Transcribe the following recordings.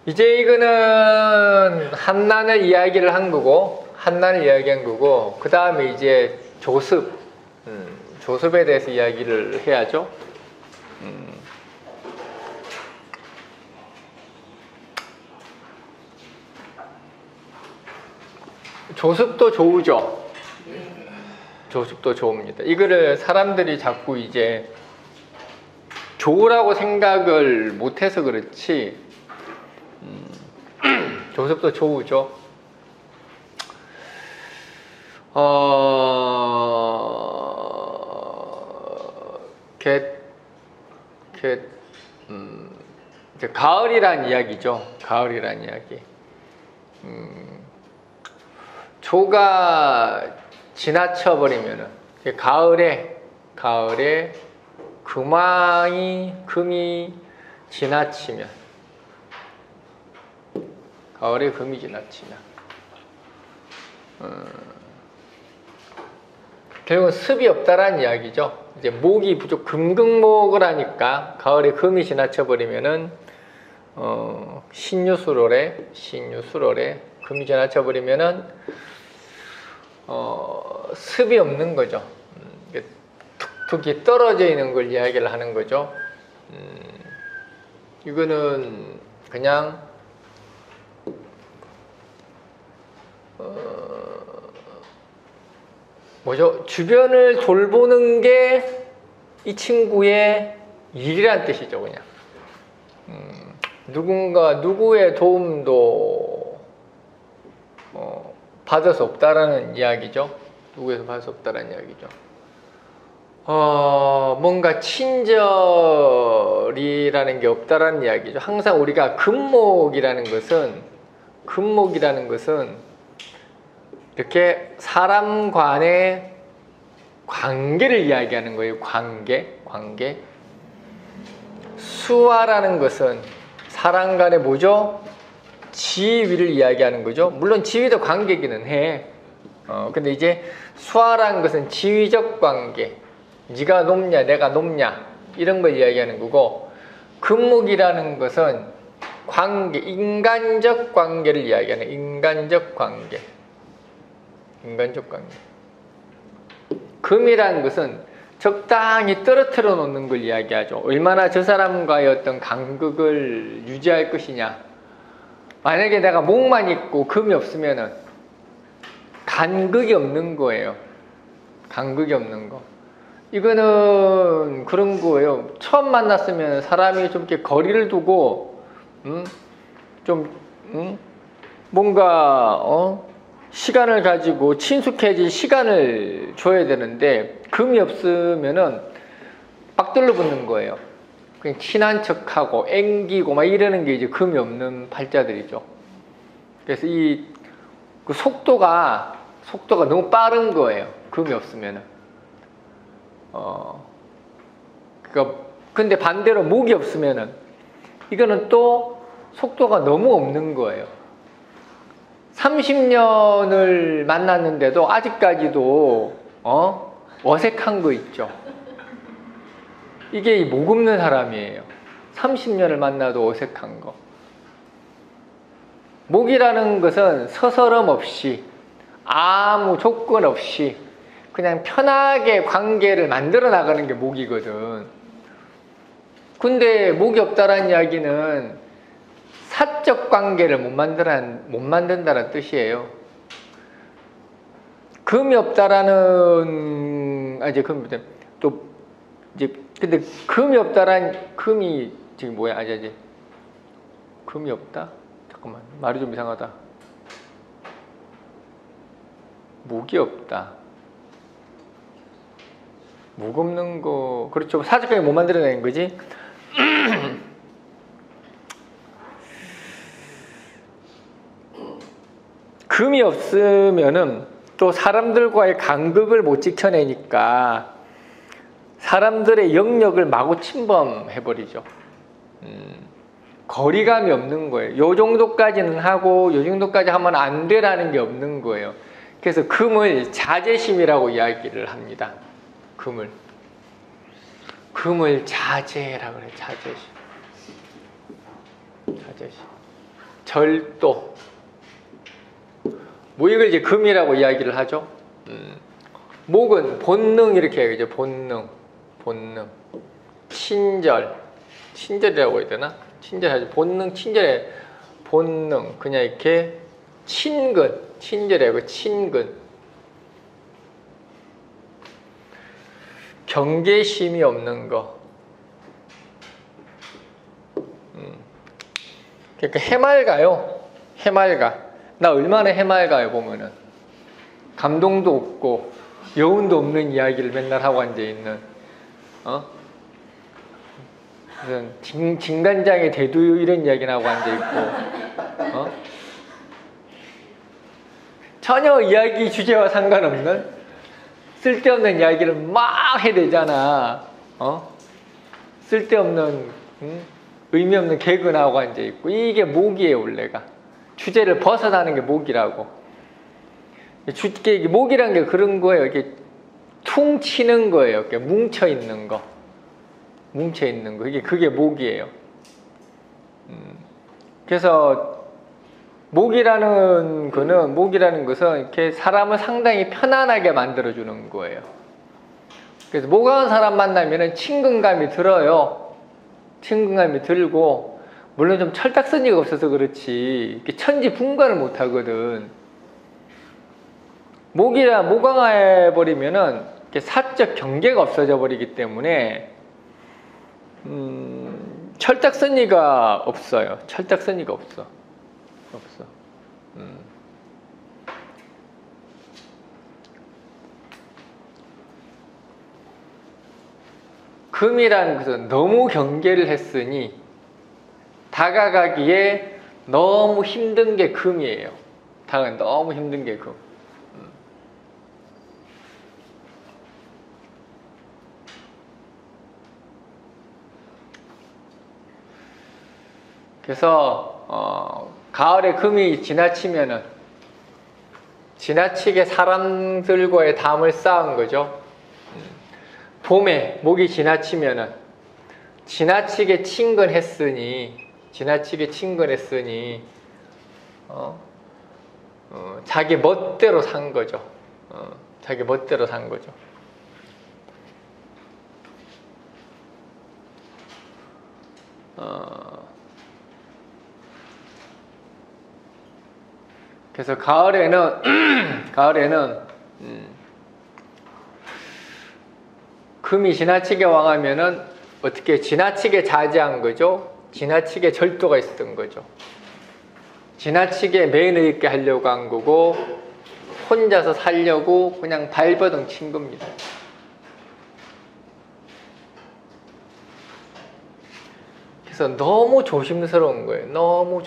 이제 이거는 한난을 이야기를 한 거고, 그 다음에 이제 조습, 조습에 대해서 이야기를 해야죠. 조습도 좋으죠. 조습도 좋습니다. 이거를 사람들이 자꾸 이제 좋으라고 생각을 못해서 그렇지, 조습도 좋으죠. 이제 가을이란 이야기죠. 가을이란 이야기. 조가 지나쳐 버리면은, 가을에 금이 지나치면, 결국은 습이 없다라는 이야기죠. 이제 목이 부족, 금극목을 하니까 가을에 금이 지나쳐 버리면은 신유술월에 금이 지나쳐 버리면은 습이 없는 거죠. 툭툭이 떨어져 있는 걸 이야기를 하는 거죠. 이거는 그냥 뭐죠? 주변을 돌보는 게 이 친구의 일이란 뜻이죠, 그냥. 누구의 도움도 받을 수 없다라는 이야기죠. 누구에서 받을 수 없다라는 이야기죠. 뭔가 친절이라는 게 없다라는 이야기죠. 항상 우리가 금목이라는 것은 이렇게 사람 간의 관계를 이야기하는 거예요. 관계. 수화라는 것은 사람 간의 뭐죠? 지위를 이야기하는 거죠. 물론 지위도 관계기는 해. 근데 이제 수화라는 것은 지위적 관계. 네가 높냐, 내가 높냐, 이런 걸 이야기하는 거고, 금목이라는 것은 관계, 인간적 관계를 이야기하는 인간적 관계. 금이라는 것은 적당히 떨어뜨려 놓는 걸 이야기하죠. 얼마나 저 사람과의 어떤 간극을 유지할 것이냐. 만약에 내가 목만 있고 금이 없으면은 간극이 없는 거예요. 간극이 없는 거. 이거는 그런 거예요. 처음 만났으면 사람이 좀 이렇게 거리를 두고, 뭔가, 시간을 가지고 친숙해질 시간을 줘야 되는데, 금이 없으면은 빡 들러붙는 거예요. 그냥 친한 척하고 앵기고 막 이러는 게 이제 금이 없는 팔자들이죠. 그래서 그 속도가 너무 빠른 거예요. 금이 없으면은. 근데 반대로 목이 없으면은 이거는 또 속도가 너무 없는 거예요. 30년을 만났는데도 아직까지도 어색한 거 있죠. 이게 목 없는 사람이에요. 30년을 만나도 어색한 거. 목이라는 것은 서스럼 없이, 아무 조건 없이 그냥 편하게 관계를 만들어 나가는 게 목이거든. 근데 목이 없다라는 이야기는 사적 관계를 못 만든다는 뜻이에요. 금이 없다라는, 근데 금이 지금 뭐야? 금이 없다? 잠깐만, 말이 좀 이상하다. 목이 없다. 목 없는 거, 그렇죠. 사적 관계 못 만들어내는 거지. 금이 없으면은 또 사람들과의 간극을 못 지켜내니까 사람들의 영역을 마구 침범해버리죠. 거리감이 없는 거예요. 요 정도까지는 하고 요 정도까지 하면 안 되라는 게 없는 거예요. 그래서 금을 자제심이라고 이야기를 합니다. 금을 자제라고 그래요. 자제심. 절도. 뭐 이걸 이제 금이라고 이야기를 하죠. 목은 본능 이렇게 해야죠. 본능. 친절이라고 해야 되나? 친절하죠. 본능, 친절해. 본능. 그냥 이렇게 친근해요. 친근. 경계심이 없는 거. 그러니까 해맑아. 나 얼마나 해맑아요, 보면은. 감동도 없고, 여운도 없는 이야기를 맨날 하고 앉아있는, 무슨 진간장의 대두유 이런 이야기나 하고 앉아있고, 전혀 이야기 주제와 상관없는 쓸데없는 이야기를 막 해대잖아. 쓸데없는, 의미 없는 개그나 하고 앉아있고, 이게 목이에요, 원래가. 주제를 벗어나는 게 목이라고. 목이란 게 그런 거예요. 이렇게 퉁 치는 거예요. 이렇게 뭉쳐 있는 거. 그게 목이에요. 그래서 목이라는 것은 이렇게 사람을 상당히 편안하게 만들어주는 거예요. 그래서 목강한 사람 만나면은 친근감이 들어요. 친근감이 들고, 물론 좀 철딱서니가 없어서 그렇지, 이렇게 천지분간을 못 하거든. 목강화해버리면은 사적 경계가 없어져 버리기 때문에, 철딱서니가 없어요. 철딱서니가 없어. 금이라는 것은 너무 경계를 했으니 다가가기에 너무 힘든 게 금이에요. 너무 힘든 게 금. 그래서 가을에 금이 지나치게 사람들과의 담을 쌓은 거죠. 봄에 목이 지나치게 친근했으니 자기 멋대로 산 거죠. 그래서 가을에는 금이 지나치게 왕하면은 어떻게 지나치게 자제한 거죠? 지나치게 절도가 있었던 거죠. 지나치게 매너 있게 하려고 한 거고, 혼자서 살려고 그냥 발버둥 친 겁니다. 그래서 너무 조심스러운 거예요. 너무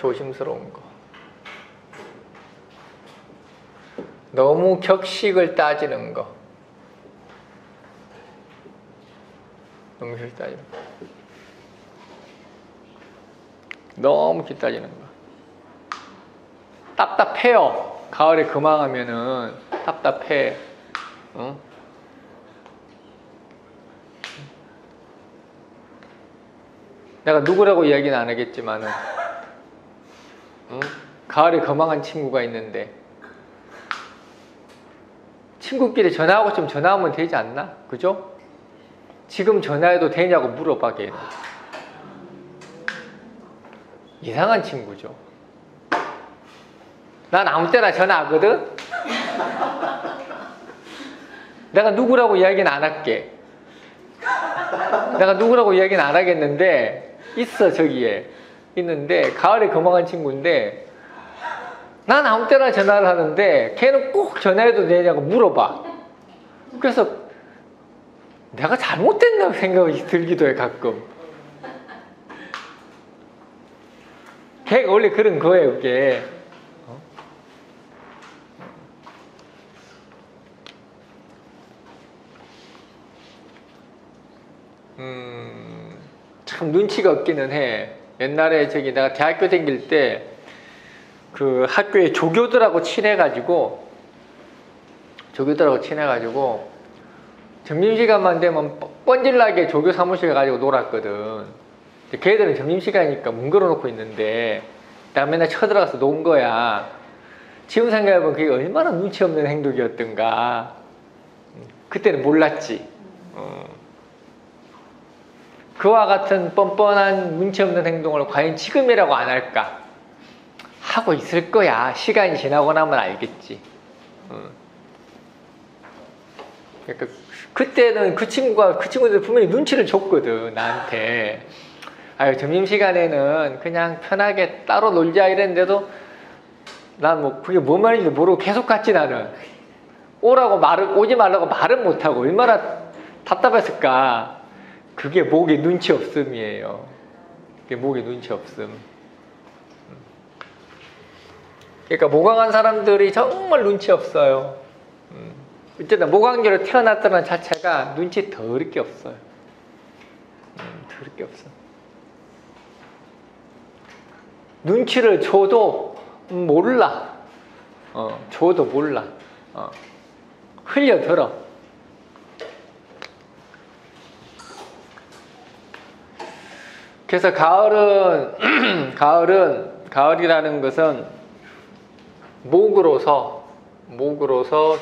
격식을 따지는 거. 너무 따지는 거. 답답해요. 가을에 금왕하면은 답답해. 내가 누구라고 이야기는 안 하겠지만은, 가을에 금왕한 친구가 있는데, 친구끼리 전화하고 좀 전화하면 되지 않나? 그죠? 지금 전화해도 되냐고 물어봐, 걔는. 이상한 친구죠. 난 아무 때나 전화하거든? 내가 누구라고 이야기는 안 할게. 내가 누구라고 이야기는 안 하겠는데, 있어, 저기에. 있는데, 가을에 금방한 친구인데, 난 아무 때나 전화를 하는데, 걔는 꼭 전화해도 되냐고 물어봐. 그래서, 내가 잘못됐나 생각이 들기도 해, 가끔. 걔가 원래 그런 거예요, 그게. 참 눈치가 없기는 해. 옛날에 내가 대학교 다닐 때 그 학교에 조교들하고 친해가지고 점심시간만 되면 뻔질나게 조교 사무실 가지고 놀았거든. 걔들은 점심시간이니까 문 걸어놓고 있는데 내가 맨날 쳐들어가서 논 거야. 지금 생각해보면 그게 얼마나 눈치 없는 행동이었던가. 그때는 몰랐지. 그와 같은 뻔뻔한 눈치 없는 행동을 과연 지금이라고 안 할까? 하고 있을 거야. 시간이 지나고 나면 알겠지. 그러니까 그때는 그 친구들 분명히 눈치를 줬거든, 나한테. 아유, 점심시간에는 그냥 편하게 따로 놀자 이랬는데도 난 뭐 그게 뭔 말인지 모르고 계속 갔지, 나는. 오지 말라고 말은 못하고 얼마나 답답했을까. 그게 목에 눈치 없음이에요. 그게 목에 눈치 없음. 그러니까 모강한 사람들이 정말 눈치 없어요. 어쨌든 모강계로 태어났다는 자체가 눈치 더럽게 없어요. 더럽게 없어. 눈치를 줘도 몰라. 줘도 몰라. 흘려들어. 그래서 가을이라는 것은 목으로서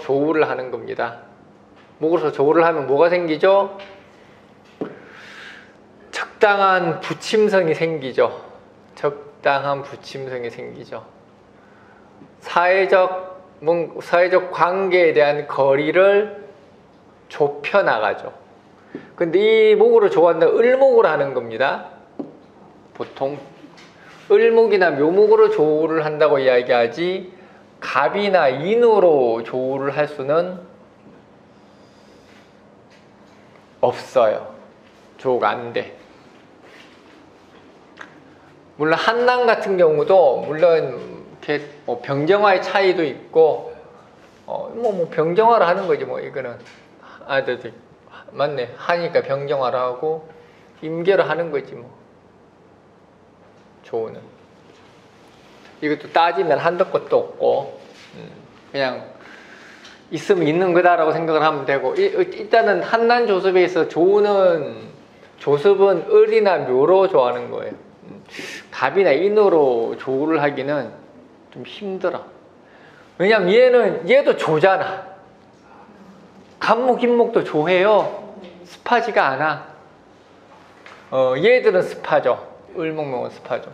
조우를 하는 겁니다. 목으로서 조우를 하면 뭐가 생기죠? 적당한 부침성이 생기죠. 적당한 부침성이 생기죠. 사회적 관계에 대한 거리를 좁혀 나가죠. 근데 이 목으로 조한다 을목으로 하는 겁니다. 보통 을목이나 묘목으로 조우를 한다고 이야기하지 갑이나 인으로 조우를 할 수는 없어요. 조우가 안 돼. 물론 한남 같은 경우도 물론 이렇게 병정화의 차이도 있고 병정화를 하는 거지 뭐 이거는 맞네. 하니까 병정화를 하고 임계를 하는 거지 뭐. 조우는 이것도 따지면 한도 끝도 없고 그냥 있으면 있는 거다라고 생각을 하면 되고 일단은 한난 조습에 있어 조습은 을이나 묘로 조하는 거예요. 갑이나 인으로 조를 하기는 좀 힘들어. 왜냐면 얘도 조잖아. 갑목, 인목도 조해요. 습하지가 않아. 얘들은 습하죠. 을목목은 습하죠.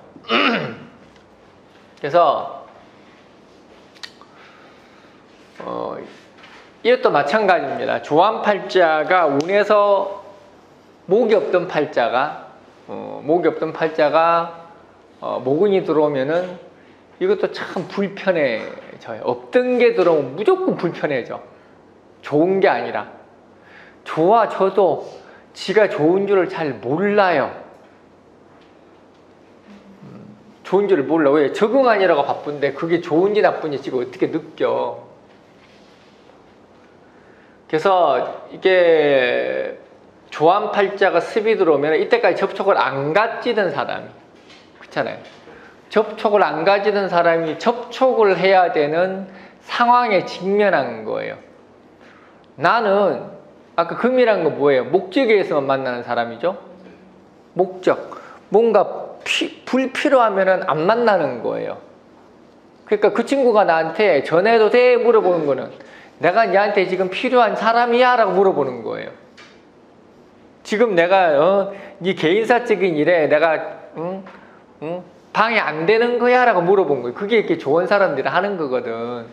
그래서 이것도 마찬가지입니다. 조한팔자가 운에서 목이 없던 팔자가 목운이 들어오면은 이것도 참 불편해져요. 없던 게 들어오면 무조건 불편해져. 좋은 게 아니라 좋아져도 지가 좋은 줄을 잘 몰라요. 좋은 줄을 몰라. 왜? 적응하느라고 바쁜데 그게 좋은지 나쁜지 지금 어떻게 느껴. 그래서 이게 조한팔자가 습이 들어오면 이때까지 접촉을 안 가지던 사람이 그렇잖아요. 접촉을 안 가지던 사람이 접촉을 해야 되는 상황에 직면한 거예요. 나는 아까 금이란 건 뭐예요? 목적에서만 만나는 사람이죠. 목적. 뭔가 불필요하면 안 만나는 거예요. 그러니까 그 친구가 나한테 전해도 돼? 물어보는 거는 내가 얘한테 지금 필요한 사람이야? 라고 물어보는 거예요. 지금 내가 네 개인사적인 일에 내가 방해 안 되는 거야? 라고 물어본 거예요. 그게 이렇게 좋은 사람들이 하는 거거든.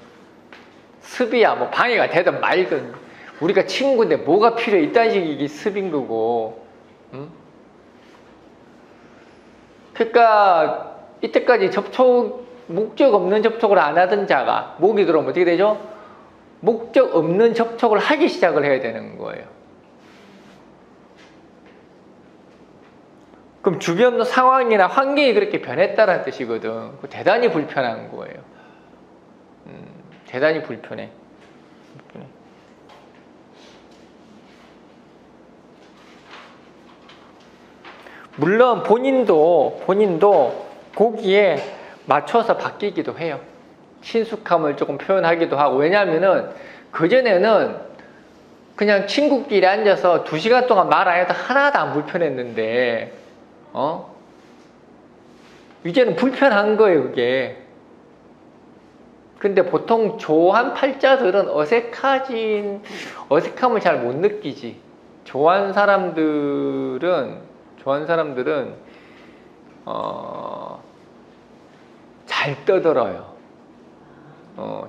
습이야 뭐 방해가 되든 말든 우리가 친구인데 뭐가 필요해? 이딴 식이 이게 습인 거고. 그러니까 이때까지 목적 없는 접촉을 안 하던 자가 목이 들어오면 어떻게 되죠? 목적 없는 접촉을 하기 시작을 해야 되는 거예요. 그럼 주변 상황이나 환경이 그렇게 변했다는 뜻이거든. 대단히 불편한 거예요. 대단히 불편해. 물론 본인도 거기에 맞춰서 바뀌기도 해요. 친숙함을 조금 표현하기도 하고. 왜냐하면은 그전에는 그냥 친구끼리 앉아서 2시간 동안 말 안 해도 하나도 안 불편했는데 이제는 불편한 거예요, 그게. 근데 보통 조한 팔자들은 어색함을 잘 못 느끼지. 조한 사람들은 잘 떠들어요.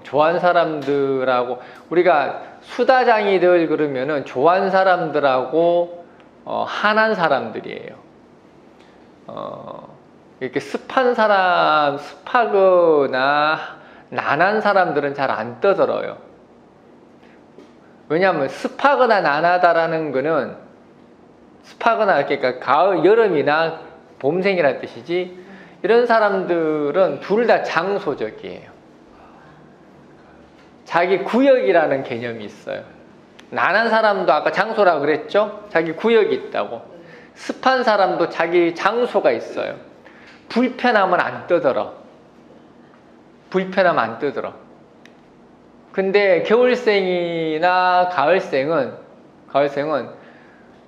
조한 사람들하고, 우리가 수다장이들 그러면은 조한 사람들하고 한한 사람들이에요. 이렇게 습하거나 난한 사람들은 잘 안 떠들어요. 왜냐하면 습하거나 난하다라는 거는, 습하거나 그러니까 가을, 여름이나 봄생이라는 뜻이지, 이런 사람들은 둘 다 장소적이에요. 자기 구역이라는 개념이 있어요. 난한 사람도 아까 장소라고 그랬죠? 자기 구역이 있다고. 습한 사람도 자기 장소가 있어요. 불편하면 안 떠들어. 근데 겨울생이나 가을생은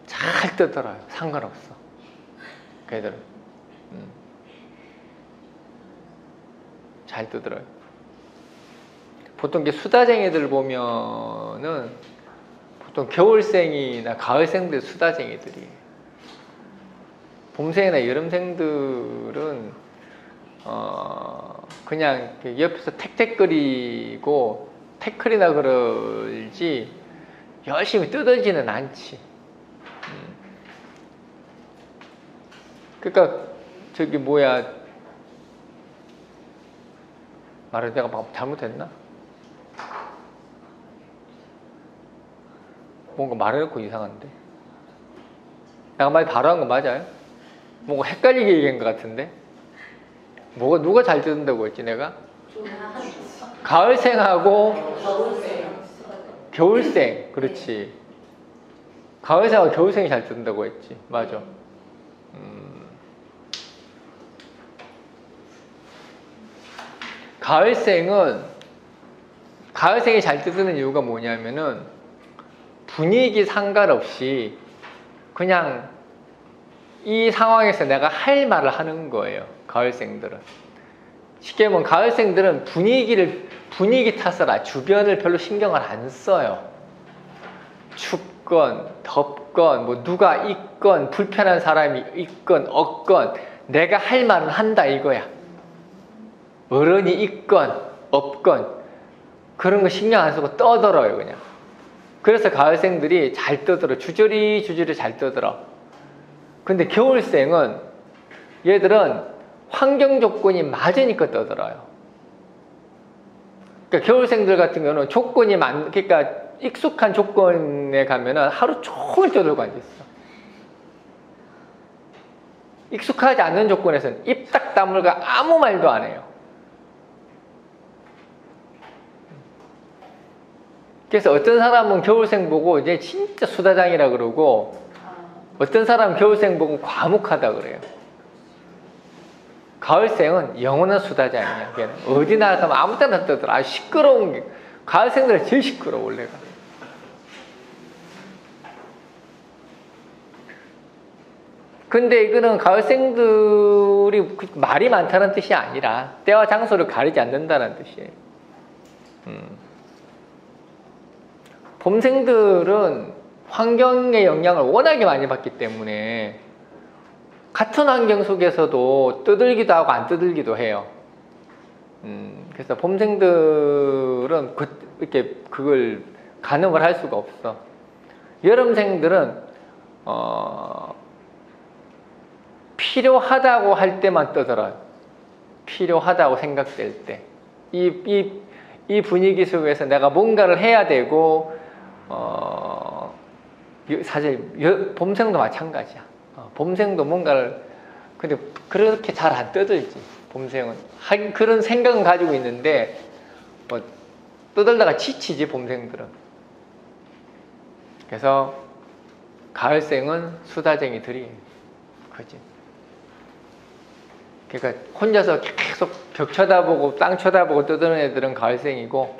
잘 떠들어요. 상관없어. 걔들은. 잘 떠들어요. 보통 수다쟁이들 보면은 보통 겨울생이나 가을생들 수다쟁이들이에요. 봄생이나 여름생들은 그냥 옆에서 택택거리고 태클이나 그러지 열심히 떠들지는 않지. 그러니까 저기 뭐야, 말을 내가 잘못했나? 뭔가 말해놓고 이상한데? 내가 말 바로 한 거 맞아요? 뭔가 헷갈리게 얘기한 것 같은데? 누가 잘 듣는다고 했지, 내가? 가을생하고 겨울생, 그렇지. 가을생하고 겨울생이 잘 듣는다고 했지, 맞아. 가을생이 잘 듣는 이유가 뭐냐면은 분위기 상관없이 그냥 이 상황에서 내가 할 말을 하는 거예요. 가을생들은. 쉽게 보면 가을생들은 분위기 탓을 주변을 별로 신경을 안 써요. 춥건 덥건 뭐 누가 있건 불편한 사람이 있건 없건 내가 할 말은 한다 이거야. 어른이 있건 없건 그런 거 신경 안 쓰고 떠들어요 그냥. 그래서 가을생들이 잘 떠들어. 주저리 잘 떠들어. 근데 겨울생은 얘들은 환경 조건이 맞으니까 떠들어요. 그러니까 겨울생들 같은 경우는 그러니까 익숙한 조건에 가면은 하루 종일 떠들고 앉아있어. 익숙하지 않는 조건에서는 입 딱 다물고 아무 말도 안 해요. 그래서 어떤 사람은 겨울생 보고 이제 진짜 수다장이라 그러고, 어떤 사람은 겨울생 보고 과묵하다 그래요. 가을생은 영원한 수다장이야. 걔는 어디 나가면 아무 때나 떠들어. 시끄러운 게 가을생들은 제일 시끄러워 원래가. 근데 이거는 가을생들이 말이 많다는 뜻이 아니라 때와 장소를 가리지 않는다는 뜻이에요. 봄생들은 환경의 영향을 워낙에 많이 받기 때문에 같은 환경 속에서도 떠들기도 하고 안 떠들기도 해요. 그래서 봄생들은 이렇게 그걸 가늠을 할 수가 없어. 여름생들은 필요하다고 할 때만 떠들어요. 필요하다고 생각될 때. 이 분위기 속에서 내가 뭔가를 해야 되고, 사실 봄생도 마찬가지야. 봄생도 뭔가를, 근데 그렇게 잘 안 떠들지. 봄생은 그런 생각은 가지고 있는데 뭐 떠들다가 지치지 봄생들은. 그래서 가을생은 수다쟁이들이 그지. 그러니까 혼자서 계속 벽 쳐다보고 땅 쳐다보고 떠드는 애들은 가을생이고,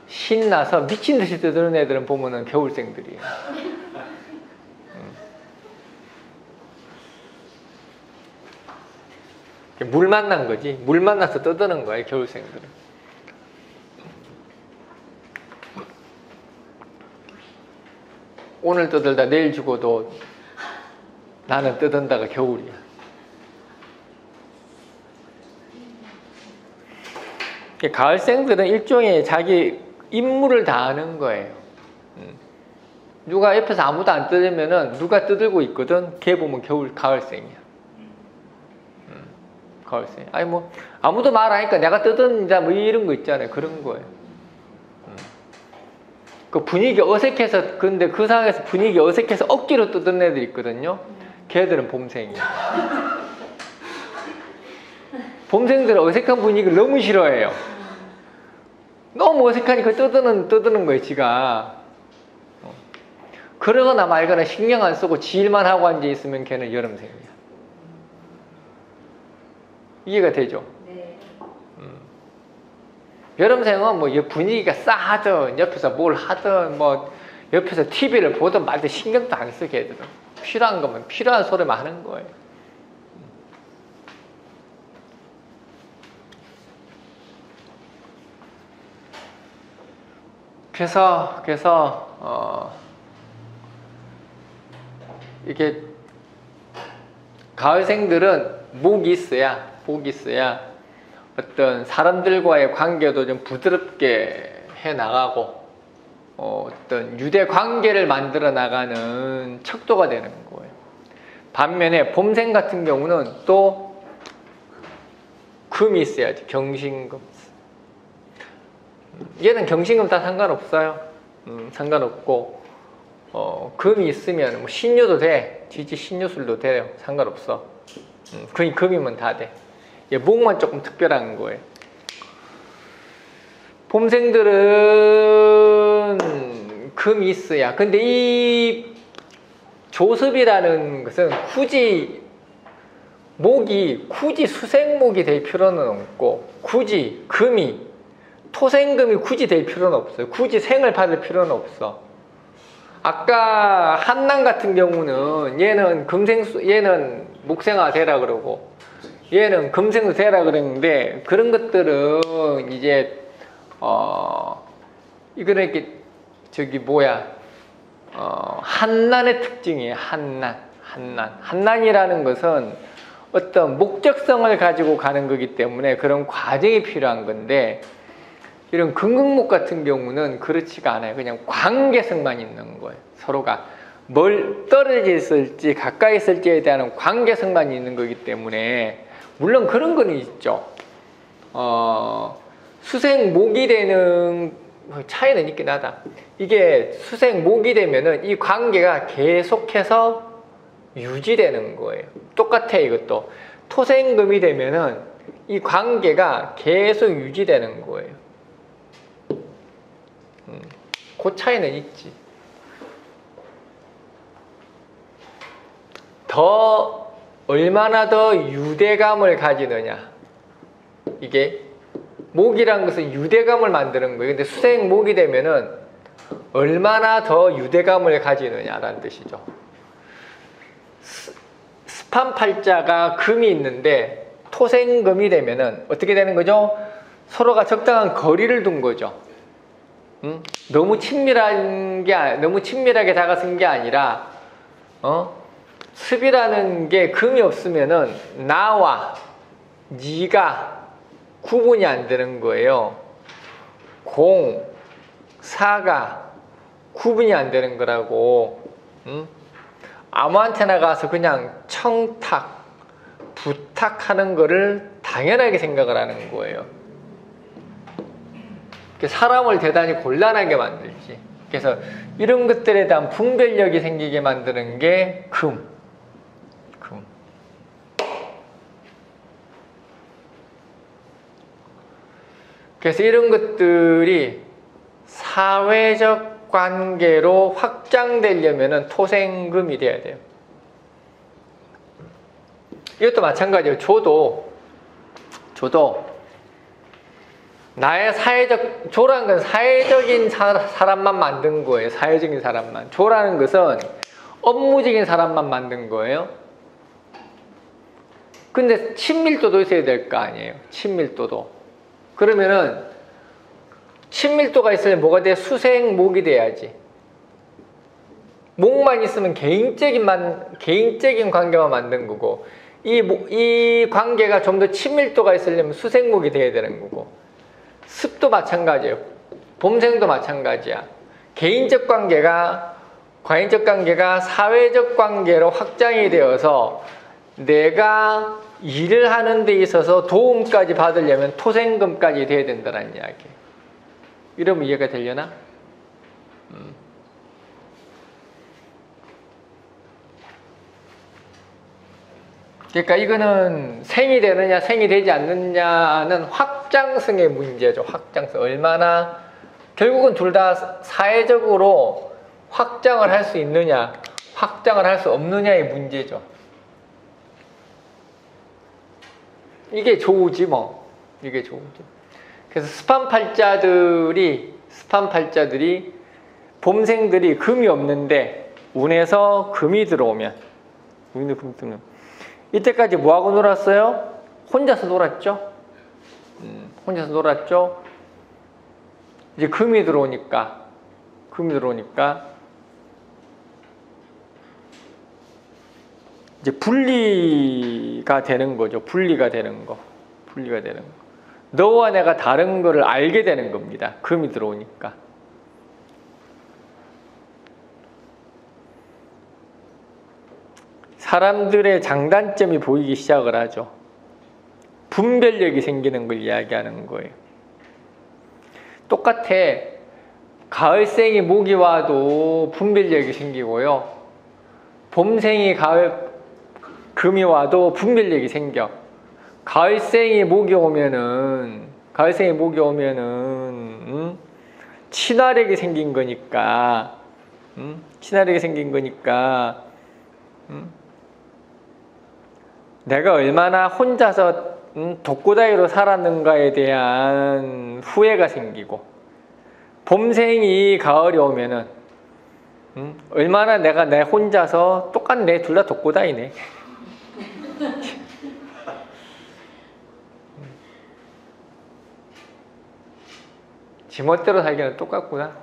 신나서 미친 듯이 떠드는 애들은 보면은 겨울생들이에요. 물 만난 거지. 물 만나서 떠드는 거예요, 겨울생들은. 오늘 떠들다 내일 죽어도 나는 떠든다가 겨울이야. 가을생들은 일종의 자기 임무를 다하는 거예요. 누가 옆에서 아무도 안 떠들면은 누가 떠들고 있거든. 걔 보면 가을생이야. 가을생. 아니 뭐 아무도 말하니까 내가 떠든다 뭐 이런 거 있잖아요. 그런 거예요. 그 분위기 어색해서, 근데 그 상황에서 분위기 어색해서 억지로 떠드는 애들 있거든요. 걔들은 봄생이야. 봄생들은 어색한 분위기를 너무 싫어해요. 너무 어색하니까 떠드는 거예요, 지가. 그러거나 말거나 신경 안 쓰고 지 일만 하고 앉아있으면 걔는 여름생이야. 이해가 되죠? 네. 여름생은 뭐 분위기가 싸하든 옆에서 뭘 하든 뭐 옆에서 TV를 보든 말든 신경도 안 써. 걔들은 필요한 거면 필요한 소리만 하는 거예요. 그래서 이게 가을생들은 목이 있어야 어떤 사람들과의 관계도 좀 부드럽게 해 나가고 어떤 유대 관계를 만들어 나가는 척도가 되는 거예요. 반면에 봄생 같은 경우는 또 금이 있어야지. 경신금. 얘는 경신금 다 상관없어요. 상관없고 금이 있으면 뭐 신유도 돼. 지지 신유술도 돼요. 상관없어. 금이면 다 돼. 얘 목만 조금 특별한 거예요. 봄생들은 금이 있어야. 근데 이 조습이라는 것은 굳이 수생목이 될 필요는 없고, 굳이 토생금이 굳이 될 필요는 없어요. 굳이 생을 받을 필요는 없어. 아까 한난 같은 경우는 얘는 얘는 목생화 되라 그러고 얘는 금생도 되라 그랬는데, 그런 것들은 이제 이거는 이렇게 한난의 특징이에요. 한난이라는 것은 어떤 목적성을 가지고 가는 거기 때문에 그런 과정이 필요한 건데, 이런 금극목 같은 경우는 그렇지가 않아요. 그냥 관계성만 있는 거예요. 서로가 뭘 떨어져 있을지 가까이 있을지에 대한 관계성만 있는 거기 때문에, 물론 그런 거는 있죠. 수생목이 되는 차이는 있긴 하다. 이게 수생목이 되면은 이 관계가 계속해서 유지되는 거예요. 똑같아. 이것도 토생금이 되면은 이 관계가 계속 유지되는 거예요. 그 차이는 있지. 얼마나 더 유대감을 가지느냐. 이게 목이란 것은 유대감을 만드는 거예요. 근데 수생목이 되면은 얼마나 더 유대감을 가지느냐라는 뜻이죠. 스판팔자가 금이 있는데 토생금이 되면은 어떻게 되는 거죠? 서로가 적당한 거리를 둔 거죠. 너무 친밀하게 다가선 게 아니라, 습이라는 게 금이 없으면은 나와 니가 구분이 안 되는 거예요. 공, 사가 구분이 안 되는 거라고. 아무한테나 가서 그냥 청탁, 부탁하는 거를 당연하게 생각을 하는 거예요. 사람을 대단히 곤란하게 만들지. 그래서 이런 것들에 대한 분별력이 생기게 만드는 게 금. 그래서 이런 것들이 사회적 관계로 확장되려면 토생금이 돼야 돼요. 이것도 마찬가지예요. 조도 나의 조라는 건 사회적인 사람만 만든 거예요. 사회적인 사람만. 조라는 것은 업무적인 사람만 만든 거예요. 근데 친밀도도 있어야 될 거 아니에요. 친밀도도. 그러면은 친밀도가 있으면 뭐가 돼? 수생목이 돼야지. 목만 있으면 개인적인 관계만 만든 거고, 이 관계가 좀 더 친밀도가 있으려면 수생목이 돼야 되는 거고, 습도 마찬가지예요. 봄생도 마찬가지야. 개인적 관계가, 과인적 관계가 사회적 관계로 확장이 되어서 내가 일을 하는 데 있어서 도움까지 받으려면 토생금까지 돼야 된다는 이야기예요. 이러면 이해가 되려나? 그러니까 이거는 생이 되느냐 생이 되지 않느냐는 확장성의 문제죠. 확장성. 얼마나 결국은 둘 다 사회적으로 확장을 할 수 있느냐 확장을 할 수 없느냐의 문제죠. 이게 조우지 뭐. 이게 조우지. 그래서 스판팔자들이 봄생들이 금이 없는데 운에서 금이 들어오면 이때까지 뭐하고 놀았어요? 혼자서 놀았죠? 혼자서 놀았죠? 이제 금이 들어오니까 이제 분리가 되는 거죠. 분리가 되는 거. 너와 내가 다른 거를 알게 되는 겁니다. 금이 들어오니까. 사람들의 장단점이 보이기 시작을 하죠. 분별력이 생기는 걸 이야기하는 거예요. 똑같아. 가을생이 목이 와도 분별력이 생기고요. 봄생이 금이 와도 분별력이 생겨. 가을생이 목이 오면은 친화력이 생긴 거니까, 내가 얼마나 혼자서 독고다이로 살았는가에 대한 후회가 생기고, 봄생이 가을이 오면은 얼마나 내가 내 혼자서 똑같네, 둘 다 독고다이네. 지멋대로 살기는 똑같구나.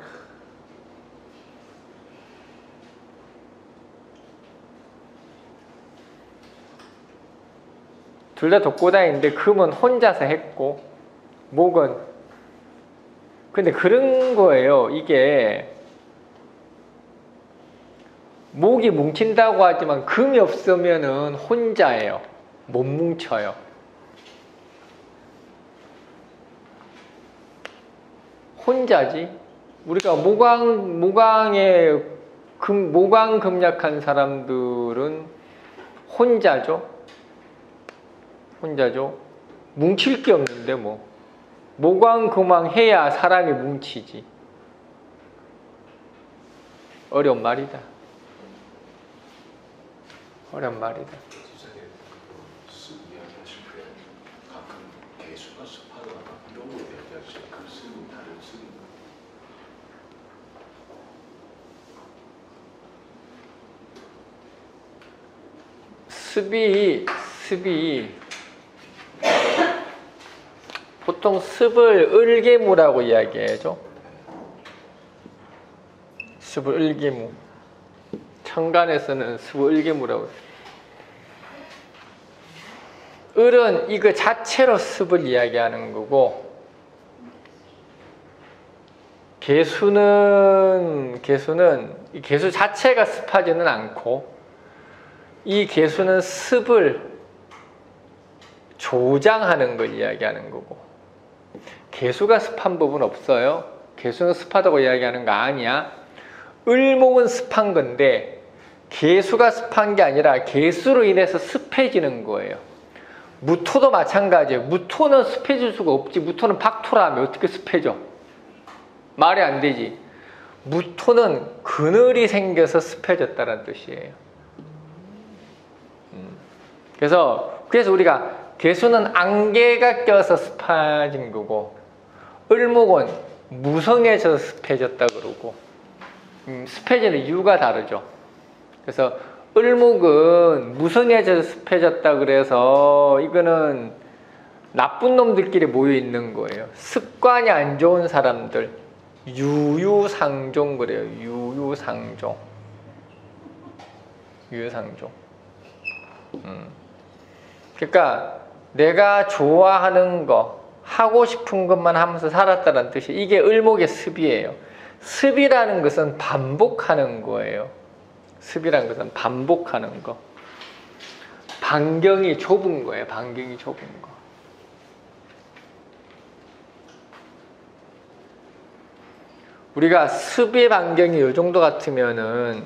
둘 다 독고다이인데 금은 혼자서 했고 목은 근데 그런 거예요. 이게 목이 뭉친다고 하지만 금이 없으면은 혼자예요. 못 뭉쳐요. 혼자지. 우리가 모광에 모광 금약한 사람들은 혼자죠. 뭉칠 게 없는데 뭐. 모광금왕 해야 사람이 뭉치지. 어려운 말이다. 습이 보통 습을 을개무라고 이야기해죠. 습을 을개무. 천간에서는 습을 을개무라고. 을은 이거 자체로 습을 이야기하는 거고, 개수는 이 개수 자체가 습하지는 않고, 이 개수는 습을 조장하는 걸 이야기하는 거고, 개수가 습한 부분 없어요. 개수는 습하다고 이야기하는 거 아니야. 을목은 습한 건데 개수가 습한 게 아니라 개수로 인해서 습해지는 거예요. 무토도 마찬가지예요. 무토는 습해질 수가 없지. 무토는 박토라면 어떻게 습해져? 말이 안 되지. 무토는 그늘이 생겨서 습해졌다는 뜻이에요. 그래서 우리가 개수는 안개가 껴서 습해진 거고, 을목은 무성해져서 습해졌다 그러고, 습해지는 이유가 다르죠. 그래서 을목은 무성해져서 습해졌다 그래서 이거는 나쁜 놈들끼리 모여 있는 거예요. 습관이 안 좋은 사람들. 유유상종 그래요. 유유상종. 유유상종. 그러니까 내가 좋아하는 거, 하고 싶은 것만 하면서 살았다는 뜻이 이게 을목의 습이에요. 습이라는 것은 반복하는 거예요. 습이라는 것은 반복하는 거. 반경이 좁은 거예요. 반경이 좁은 거. 우리가 습의 반경이 이 정도 같으면은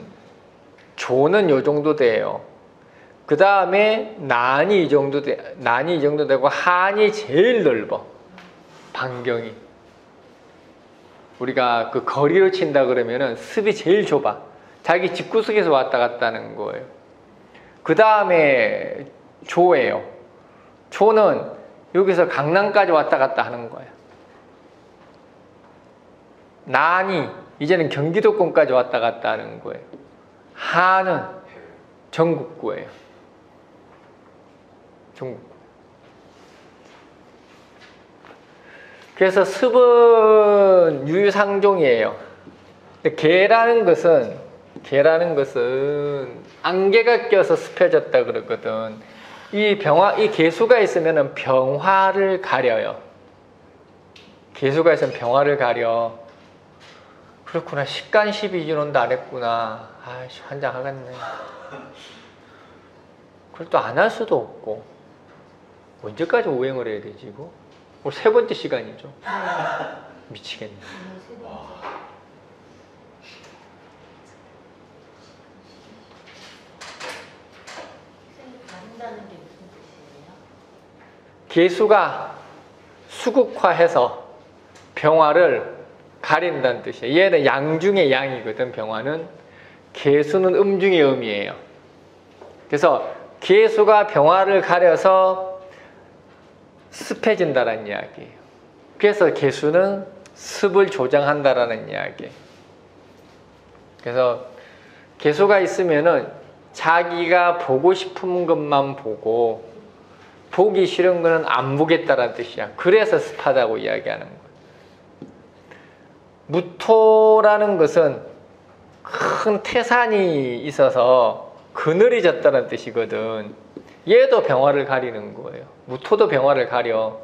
조는 이 정도 돼요. 그 다음에 난이 이 정도 되고 한이 제일 넓어. 반경이. 우리가 그 거리로 친다 그러면은 습이 제일 좁아. 자기 집구석에서 왔다 갔다 하는 거예요. 그 다음에 조예요. 조는 여기서 강남까지 왔다 갔다 하는 거예요. 난이 이제는 경기도권까지 왔다 갔다 하는 거예요. 한은 전국구예요. 전국구. 그래서 습은 유유상종이에요. 근데 개라는 것은 안개가 껴서 습해졌다 그러거든. 이 개수가 있으면 병화를 가려요. 개수가 있으면 병화를 가려. 그렇구나. 식간십이진원도 안 했구나. 아이씨, 환장하겠네. 그걸 또 안 할 수도 없고. 언제까지 오행을 해야 되지, 이거? 오늘 세 번째 시간이죠. 미치겠네. 개수가 수극화해서 병화를 가린다는 뜻이에요. 얘는 양 중에 양이거든, 병화는. 개수는 음 중에 음이에요. 그래서 개수가 병화를 가려서 습해진다는 이야기예요. 그래서 개수는 습을 조장한다라는 이야기예요. 그래서 개수가 있으면은 자기가 보고 싶은 것만 보고 보기 싫은 거는 안 보겠다라는 뜻이야. 그래서 습하다고 이야기하는 거예요. 무토라는 것은 큰 태산이 있어서 그늘이 졌다는 뜻이거든. 얘도 병화를 가리는 거예요. 무토도 병화를 가려.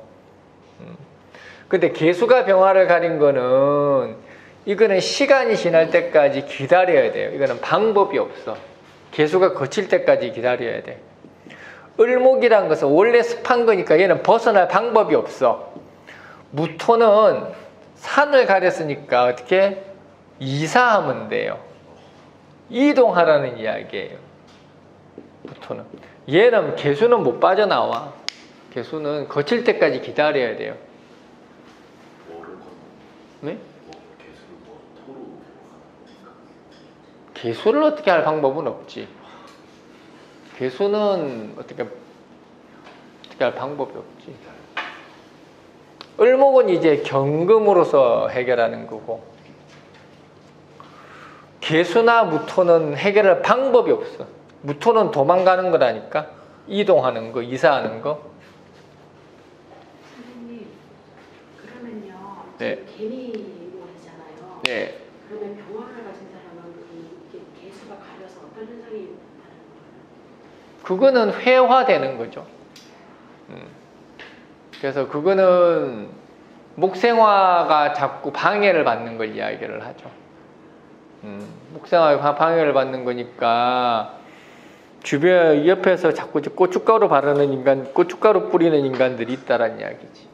근데 개수가 병화를 가린 거는 이거는 시간이 지날 때까지 기다려야 돼요. 이거는 방법이 없어. 개수가 거칠 때까지 기다려야 돼. 을목이란 것은 원래 습한 거니까 얘는 벗어날 방법이 없어. 무토는 산을 가렸으니까 어떻게? 이사하면 돼요. 이동하라는 이야기예요. 무토는. 얘는 개수는 못 빠져나와. 개수는 거칠 때까지 기다려야 돼요. 네? 개수를 어떻게 할 방법은 없지. 개수는 어떻게 할 방법이 없지. 을목은 이제 경금으로서 해결하는 거고, 개수나 무토는 해결할 방법이 없어. 무토는 도망가는 거라니까. 이동하는 거, 이사하는 거. 선생님, 그러면요. 네. 개미로 하잖아요. 네. 그러면 병화를 가진 사람은 이게 개수가 가려서 어떤 현상이 나타나는 거예요? 그거는 회화되는 거죠. 그래서 그거는 목생화가 자꾸 방해를 받는 걸 이야기를 하죠. 목생화가 방해를 받는 거니까 주변 옆에서 자꾸 고춧가루 바르는 인간, 고춧가루 뿌리는 인간들이 있다라는 이야기지.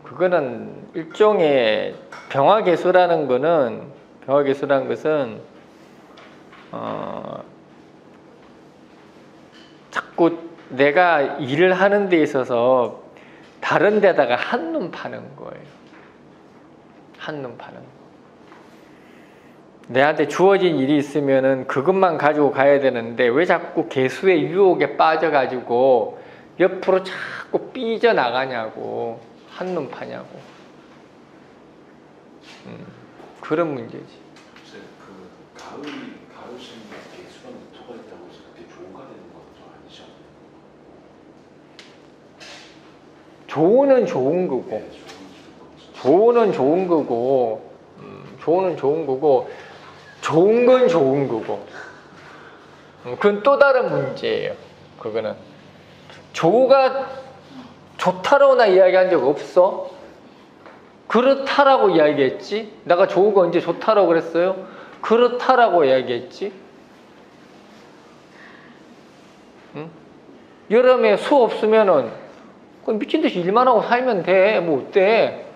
그거는 일종의 병화개수라는 것은 자꾸 내가 일을 하는 데 있어서 다른 데다가 한눈 파는 거예요. 한눈 파는 거. 내한테 주어진 일이 있으면은 그것만 가지고 가야 되는데 왜 자꾸 개수의 유혹에 빠져가지고 옆으로 자꾸 삐져나가냐고. 한눈 파냐고. 그런 문제지. 그 가을이 가을 생각 조는 좋은 거고, 조는 좋은 거고, 조는 좋은 거고, 좋은 건 좋은 거고. 그건 또 다른 문제예요. 그거는 조가 좋다라고 나 이야기한 적 없어? 그렇다라고 이야기했지? 내가 조가 언제 좋다라고 그랬어요? 그렇다라고 이야기했지? 응? 여름에 수 없으면은 그럼 미친 듯이 일만 하고 살면 돼. 뭐 어때?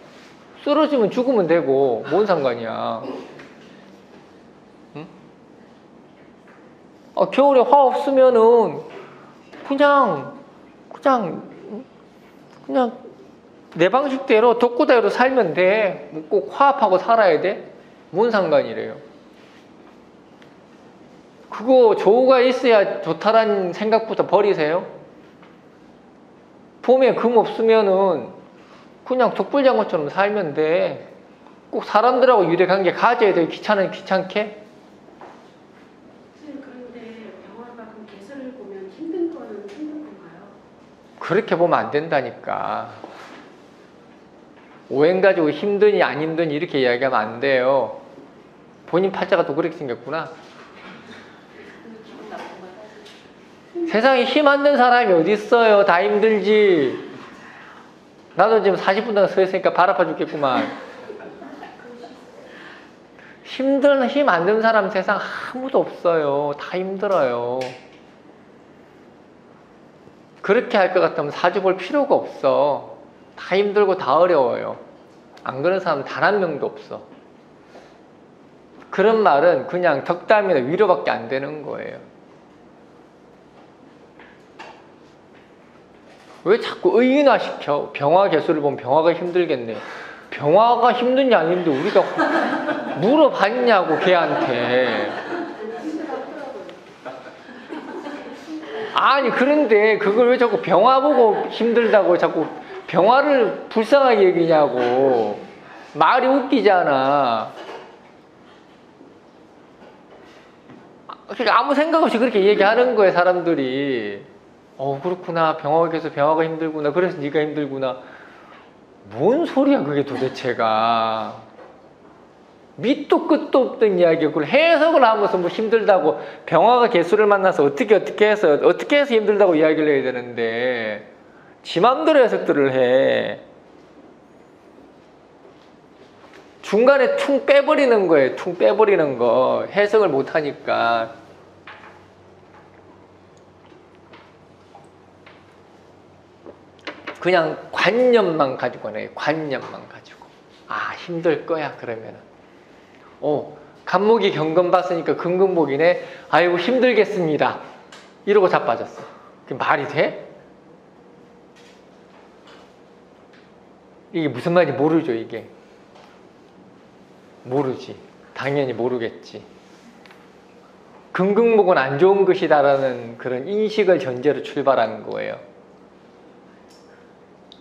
쓰러지면 죽으면 되고 뭔 상관이야. 응? 겨울에 화 없으면은 그냥 내 방식대로 독고다이로 살면 돼. 뭐 꼭 화합하고 살아야 돼? 뭔 상관이래요. 그거 조우가 있어야 좋다라는 생각부터 버리세요. 봄에 금 없으면은 그냥 독불장군처럼 살면 돼. 꼭 사람들하고 유대관계 가져야 돼. 귀찮게? 그런데 병화가 그럼 개수를 보면 힘든 거는 힘든 건가요? 그렇게 보면 안 된다니까. 오행 가지고 힘드니 안 힘드니 이렇게 이야기하면 안 돼요. 본인 팔자가 또 그렇게 생겼구나. 세상에 힘 안 든 사람이 어디 있어요. 다 힘들지. 나도 지금 40분 동안 서 있으니까 발 아파 죽겠구만. 힘 안 든 사람 세상 아무도 없어요. 다 힘들어요. 그렇게 할 것 같으면 사주 볼 필요가 없어. 다 힘들고 다 어려워요. 안 그런 사람 단 한 명도 없어. 그런 말은 그냥 덕담이나 위로밖에 안 되는 거예요. 왜 자꾸 의인화시켜? 병화 개수를 보면 병화가 힘들겠네. 병화가 힘드냐 안 힘든지 우리가 물어봤냐고 걔한테. 아니 그런데 그걸 왜 자꾸 병화 보고 힘들다고 자꾸 병화를 불쌍하게 여기냐고. 말이 웃기잖아. 그러니까 아무 생각 없이 그렇게 얘기하는 거예요 사람들이. 그렇구나. 병화가 힘들구나. 그래서 네가 힘들구나. 뭔 소리야 그게 도대체가. 밑도 끝도 없던 이야기야. 그걸 해석을 하면서 뭐 힘들다고 병화가 개수를 만나서 어떻게 해서 힘들다고 이야기를 해야 되는데 지 맘대로 해석들을 해. 중간에 퉁 빼버리는 거예요. 퉁 빼버리는 거. 해석을 못하니까. 그냥 관념만 가지고 내 관념만 가지고. 힘들 거야 그러면은. 간목이 경금 봤으니까 금금복이네. 아이고 힘들겠습니다. 이러고 자빠졌어. 그게 말이 돼? 이게 무슨 말인지 모르죠 이게. 모르지. 당연히 모르겠지. 금금목은 안 좋은 것이다라는 그런 인식을 전제로 출발한 거예요.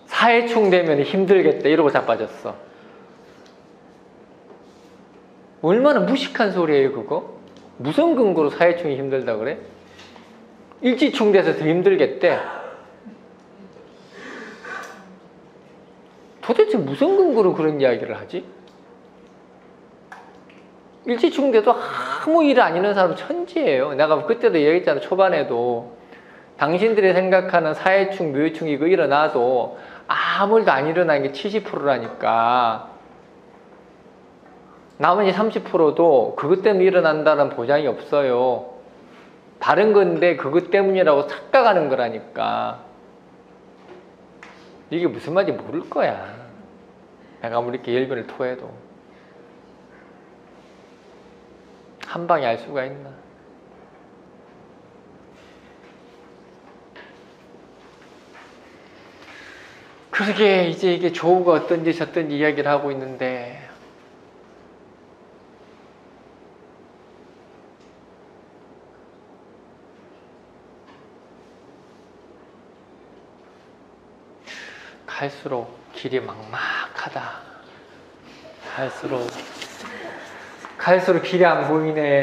사해충 되면 힘들겠다 이러고 자빠졌어. 얼마나 무식한 소리예요 그거? 무슨 근거로 사해충이 힘들다 그래? 일지충 돼서 더 힘들겠대. 도대체 무슨 근거로 그런 이야기를 하지? 일지충 돼도 아무 일 안 있는 사람 천지예요. 내가 그때도 얘기했잖아. 초반에도 당신들이 생각하는 사해충, 묘해충 이거 일어나도 아무 일도 안 일어나는 게 70%라니까 나머지 30%도 그것 때문에 일어난다는 보장이 없어요. 다른 건데 그것 때문이라고 착각하는 거라니까. 이게 무슨 말인지 모를 거야. 내가 아무리 이렇게 열변을 토해도 한 방에 알 수가 있나. 그러게 이제 조우가 어떤지 저떤지 이야기를 하고 있는데 갈수록 길이 막막하다. 갈수록 길이 안 보이네.